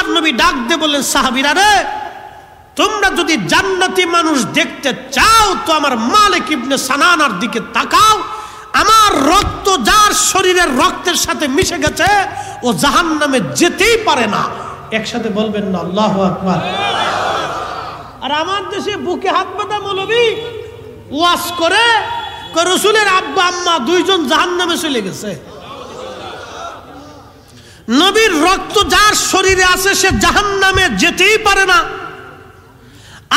আল্লাহর নবী ডাক দিয়ে বললেন, সাহাবীরা রে, তোমরা যদি জান্নাতি মানুষ দেখতে চাও তো আমার মালিক ইবনে সানানার দিকে তাকাও। আমার রক্ত যার শরীরের রক্তের সাথে মিশে গেছে ও জাহান্নামে যেতেই পারে না। একসাথে বলবেন না আল্লাহু আকবার। আর আমার দেশে বুকে হাত বাঁধা মৌলবী ওয়াজ করে রাসূলের আব্বা আম্মা দুইজন জাহান্নামে চলে গেছে। নবীর রক্ত যার শরীরে আছে সে জাহান্নামে যেতেই পারে না।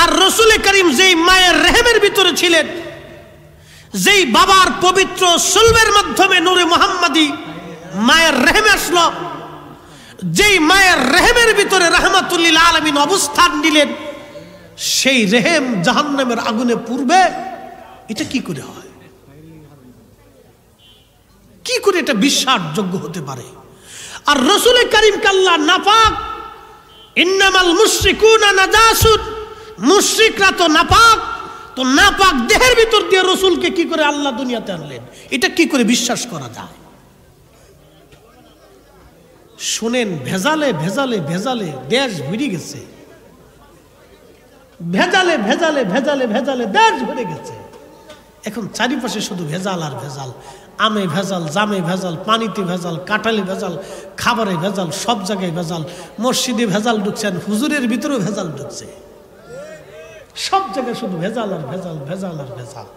আর রাসূল করিম যেই মায়ের রেহেমের ভিতরে ছিলেন, যেই বাবার পবিত্র সুলবের মাধ্যমে নূরে মুহাম্মাদি মায়ের রেহেমে আসলো, যেই মায়ের রেহেমের ভিতরে রাহমাতুল লিল আলামিন অবস্থান নিলেন, সেই রেহেম জাহান্নামের আগুনে পুড়বে। এটা কি করে হয়? কি করে এটা বিশ্বাসযোগ্য হতে পারে? আর রাসূল করিম কাল্লা নাপাক, ইন্নামাল মুশরিকুনা নাজাসুন, মুশরিকরা তো নাপাক, তো নাপাক দেহের ভিতর দিয়ে রাসূলকে কি করে আল্লাহ দুনিয়াতে আনলেন? এটা কি করে বিশ্বাস করা যায়? শুনেন, ভেজালে ভেজালে ভেজালে দেশ ভরে গেছে। ভেজালে ভেজালে ভেজালে ভেজালে দেশ ভরে গেছে। এখন চারিপাশে শুধু ভেজাল আর ভেজাল। আমে ভেজাল, জামে ভেজাল, পানিতে ভেজাল, কাঁঠালে ভেজাল, খাবারে ভেজাল, সব জায়গায় ভেজাল। মসজিদে ভেজাল ঢুকছেন, হুজুরের ভিতরেও ভেজাল ঢুকছে। সব জায়গায় শুধু ভেজাল আর ভেজাল, ভেজাল আর ভেজাল।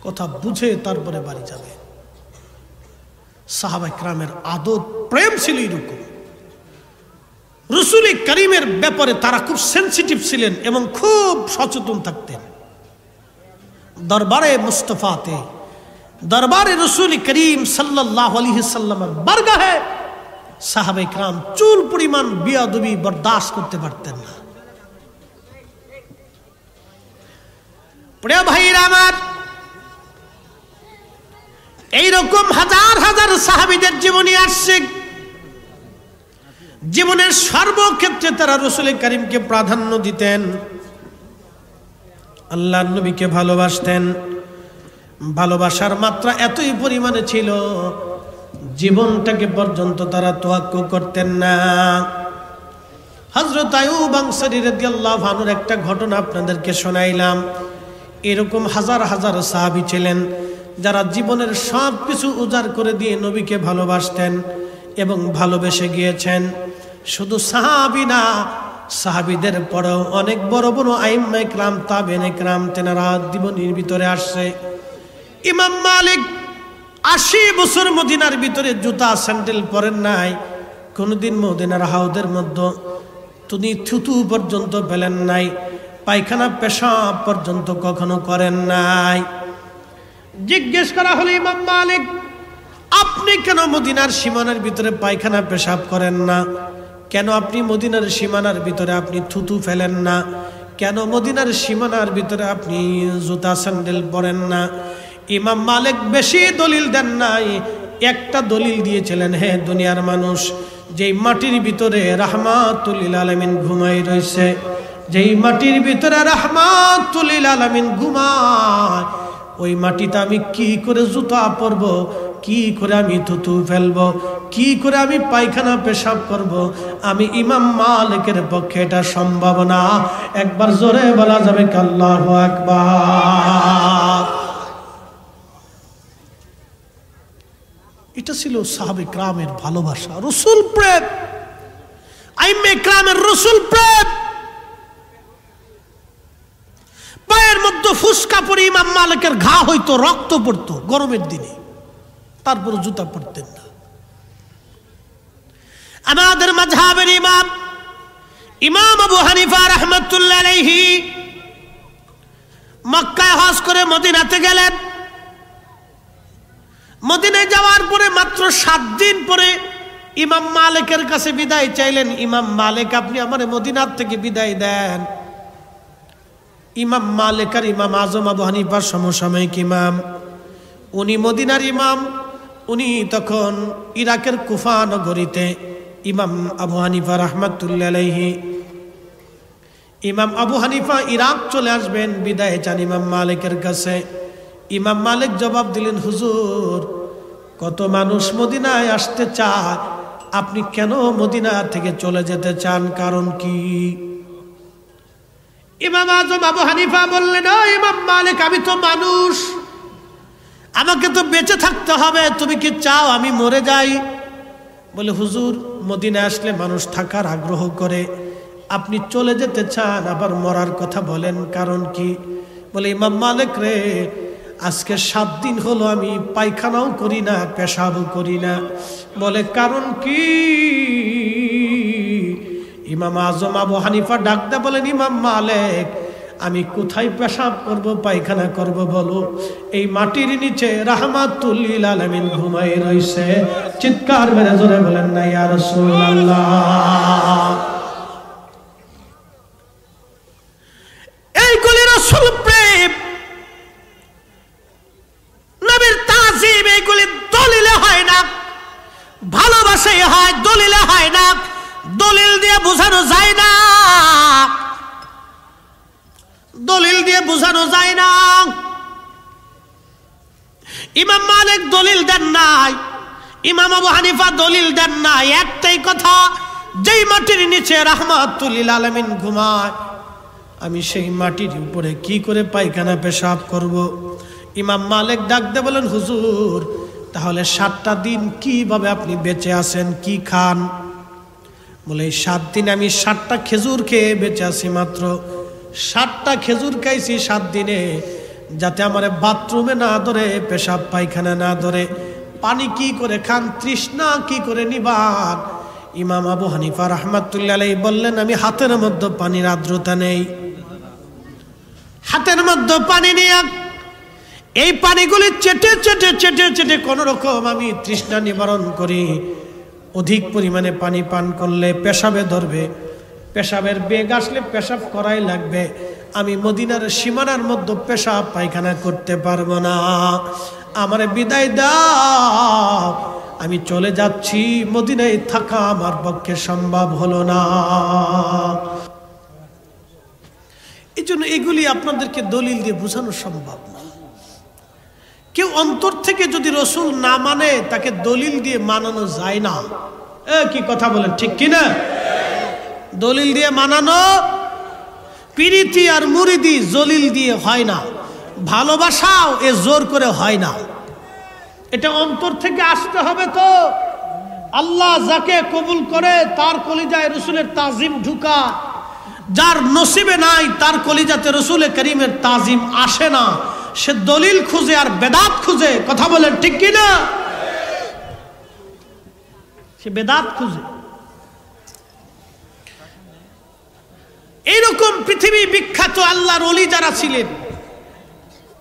কথা বুঝে তারপরে বাড়ি যাবে। সাহাবায়ে কেরামের আদত প্রেম ছিল এরকম। রাসূল করিমের ব্যাপারে তারা খুব সেনসিটিভ ছিলেন এবং খুব সচেতন থাকতেন। দরবারে মুস্তাফাতে, দরবারে রাসূল করিম সাল্লাল্লাহু আলাইহি সাল্লামের বারগাহে সাহাবায়ে কেরাম চুল পরিমাণ বেয়াদবি বরদাস্ত করতে পারতেন না। প্রিয় ভাইরা আমার, এইরকম হাজার হাজার সাহাবীদের জীবনী আসছে। জীবনের সর্বক্ষেত্রে তারা রাসূল করিমকে প্রাধান্য দিতেন, আল্লাহর নবীকে ভালোবাসতেন। ভালোবাসার মাত্রা এতই পরিমাণে ছিল, জীবনটাকে পর্যন্ত তারা তোয়াক্কু করতেন না। হযরত আইয়ুব আনসারী রাদিয়াল্লাহু আনহুর একটা ঘটনা আপনাদেরকে শোনাইলাম। এরকম হাজার হাজার সাহাবী ছিলেন যারা জীবনের সব কিছু উজাড় করে দিয়ে নবীকে ভালোবাসতেন এবং ভালোবেসে গিয়েছেন। শুধু সাহাবী না, সাহাবীদের পরেও অনেক বড় বড় আইম্মায়ে কেরাম, তাবেঈনে কেরাম তেনারা জীবনের ভিতরে আসছে। ইমাম মালিক ৮০ বছর মদিনার ভিতরে জুতা স্যান্ডেল পরেন নাই। কোনদিন মদিনার হাউদের মধ্যে তিনি থুতু পর্যন্ত ফেলেন নাই, পায়খানা পেশাব পর্যন্ত কখনো করেন নাই। জিজ্ঞেস করা হলো, ইমাম মালিক আপনি কেন মদিনার সীমানার ভিতরে পায়খানা পেশাব করেন না? কেন আপনি মদিনার সীমানার ভিতরে আপনি থুতু ফেলেন না? কেন মদিনার সীমানার ভিতরে আপনি জুতা স্যান্ডেল পরেন না? ইমাম মালিক বেশি দলিল দেন নাই, একটা দলিল দিয়েছিলেন, হে দুনিয়ার মানুষ, যেই মাটির ভিতরে রাহমাতুল লিল আলামিন ঘুমাই রয়েছে, যেই মাটির ভিতরে রাহমাতুল লিল আলামিন ঘুমায়, ওই মাটিতে আমি কি করে জুতা পরব, কি করে আমি থুতু ফেলবো, কি করে আমি পায়খানা পেশাব করব? আমি ইমাম মালিকের পক্ষে এটা সম্ভব না। একবার জোরে বলা যাবে কি আল্লাহু আকবার? এটা ছিল সাহাবে কেরামের ভালোবাসা, রাসূল প্রেম, আইম্মায়ে কেরামের রাসূল প্রেম। পায়ের মধ্যে ফুসকা পরে ইমাম মালিকের ঘা হইতো, রক্ত পড়তো গরমের দিনে, তারপর জুতা পরতেন না। আমাদের মাযহাবের ইমাম ইমাম আবু হানিফা রাহমাতুল্লাহ আলাইহি মক্কায় হজ করে মদিনাতে গেলেন। মদিনায় যাওয়ার পরে মাত্র ৭ দিন পরে ইমাম মালিকের কাছে বিদায় চাইলেন, ইমাম মালিক আপনি আমার মদিনার থেকে বিদায় দেন। ইমাম মালিক আর ইমাম আজম আবু হানিফার সমসাময়িক ইমাম, উনি মদিনার ইমাম, উনি তখন ইরাকের কুফা নগরীতে। ইমাম আবু হানিফা রাহমাতুল্লাহ আলাইহি, ইমাম আবু হানিফা ইরাক চলে আসবেন, বিদায় চান ইমাম মালিকের কাছে। ইমাম মালিক জবাব দিলেন, হুজুর, কত মানুষ মদিনায় আসতে চায়, আপনি কেন মদিনা থেকে চলে যেতে চান, কারণ কি? ইমাম আজম আবু হানিফা বললেন, ও ইমাম মালিক, আমি তো মানুষ, আমাকে তো বেঁচে থাকতে হবে, তুমি কি চাও আমি মরে যাই? বলে, হুজুর, মদিনা আসলে মানুষ থাকার আগ্রহ করে, আপনি চলে যেতে চান আবার মরার কথা বলেন, কারণ কি? বলে, ইমাম মালিক রে, আজকে 7 দিন হলো আমি পায়খানাও করি না, পেশাবও করি না। বলে, কারণ কি? ইমাম আজম আবু হানিফা ডাকতে বলেন, ইমাম মালিক, আমি কোথায় পেশাব করব, পায়খানা করব বলো? এই মাটির নিচে রাহমাতুল লিল আলামিন ঘুমায় রইছে। চিৎকার মেরে জোরে বলেন না ইয়া রাসূলুল্লাহ। এইগুলি রাসূল প্রেম, নবীর তাজিম, এইগুলি দলিলে হয় না, ভালোবাসায় হয়, দলিলে হয় না। দলিল দিয়ে বোঝানো যায় না, দলিল দিয়ে বোঝানো যায় না। ইমাম মালিক দলিল দেন নাই, ইমাম আবু হানিফা দলিল দেন নাই, একটাই কথা, যেই মাটির নিচে রাহমাতুল লিল আলামিন ঘুমায়, আমি সেই মাটির উপরে কি করে পায়খানা পেশাব করব? ইমাম মালিক ডাকতে বলেন, হুজুর, তাহলে 7টা দিন কিভাবে আপনি বেঁচে আছেন, কি খান? বলে, 7 দিন আমি 7টা খেজুর খেয়ে বেঁচে আছি, মাত্র 7টা খেজুর খাইছি 7 দিনে, যাতে আমার বাথরুমে না ধরে, পেশাব পায়খানা না ধরে। পানি কি করে খান, তৃষ্ণা কি করে নিবান? ইমাম আবু হানিফা রাহমাতুল্লাহ আলাইহি বললেন, আমি হাতের মধ্যে পানির আর্দ্রতা নেই, হাতের মধ্যে পানি নিয়ে এই পানিগুলি চেটে চেটে চেটে চেটে কোন রকম আমি তৃষ্ণা নিবারণ করি। অধিক পরিমাণে পানি পান করলে পেশাবে ধরবে, পেশাবের বেগ আসলে পেশাব করাই লাগবে। আমি মদিনার সীমানার মধ্যে পেশাব পায়খানা করতে পারবো না, আমারে বিদায় দাও, আমি চলে যাচ্ছি, মদিনায় থাকা আমার পক্ষে সম্ভব হলো না। এই জন্য এগুলি আপনাদেরকে দলিল দিয়ে বোঝানো সম্ভব না। কেউ অন্তর থেকে যদি রসুল না মানে, তাকে দলিল দিয়ে মানানো যায় না। কি কথা বলেন, ঠিক কিনা? দলিল দিয়ে মানানো, পিরিতি আর মুরিদি জলিল দিয়ে হয় না, ভালোবাসাও এ জোর করে হয় না, এটা অন্তর থেকে আসতে হবে। তো আল্লাহ যাকে কবুল করে তার কলিজায় রসুলের তাজিম ঢুকা, যার নসিবে নাই তার কলিজাতে রসুল করিমের তাজিম আসে না, সে দলিল খুঁজে আর বেদাত খুঁজে। কথা বলেন, ঠিক কিনা? সে বেদাত খুঁজে। এইরকম পৃথিবী বিখ্যাত আল্লাহর ওলি যারা ছিলেন,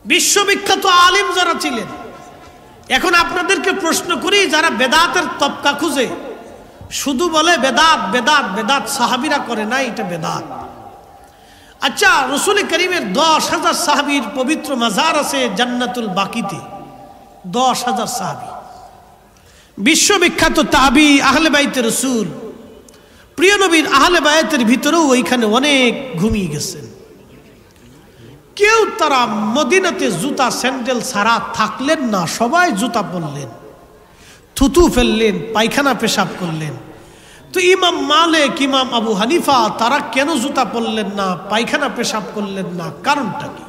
বিশ্ববিখ্যাত আলিম যারা ছিলেন, এখন আপনাদেরকে প্রশ্ন করি, যারা বেদাতের তবকা খুঁজে, শুধু বলে বেদাত বেদাত বেদাত, সাহাবীরা করে নাই এটা বেদাত। আচ্ছা, রসুল করিমের 10,000 সাহাবীর পবিত্র মাজার আছে জান্নাতুল বাকিতে, 10,000 সাহাবী, বিশ্ববিখ্যাত তাবি, আহলে বাইতে রসুল, প্রিয় নবীর আহলে বায়াতের ভিতরেও ওইখানে অনেক ঘুমিয়ে গেছেন। কেউ তারা মদিনাতে জুতা স্যান্ডেল ছাড়া থাকলেন না, সবাই জুতা পরলেন, থুতু ফেললেন, পায়খানা পেশাব করলেন। তো ইমাম মালিক, ইমাম আবু হানিফা, তারা কেন জুতা পরলেন না, পায়খানা পেশাব করলেন না, কারণটা কি?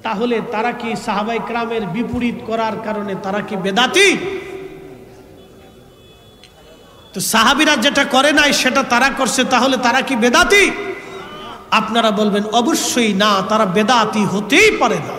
তাহলে তারা কি সাহাবায়ে কেরামের বিপরীত করার কারণে তারা কি বেদাতি? তো সাহাবীরা যেটা করে নাই সেটা তারা করছে, তাহলে তারা কি বেদাতি? আপনারা বলবেন অবশ্যই না, তারা বেদাতি হতেই পারে না।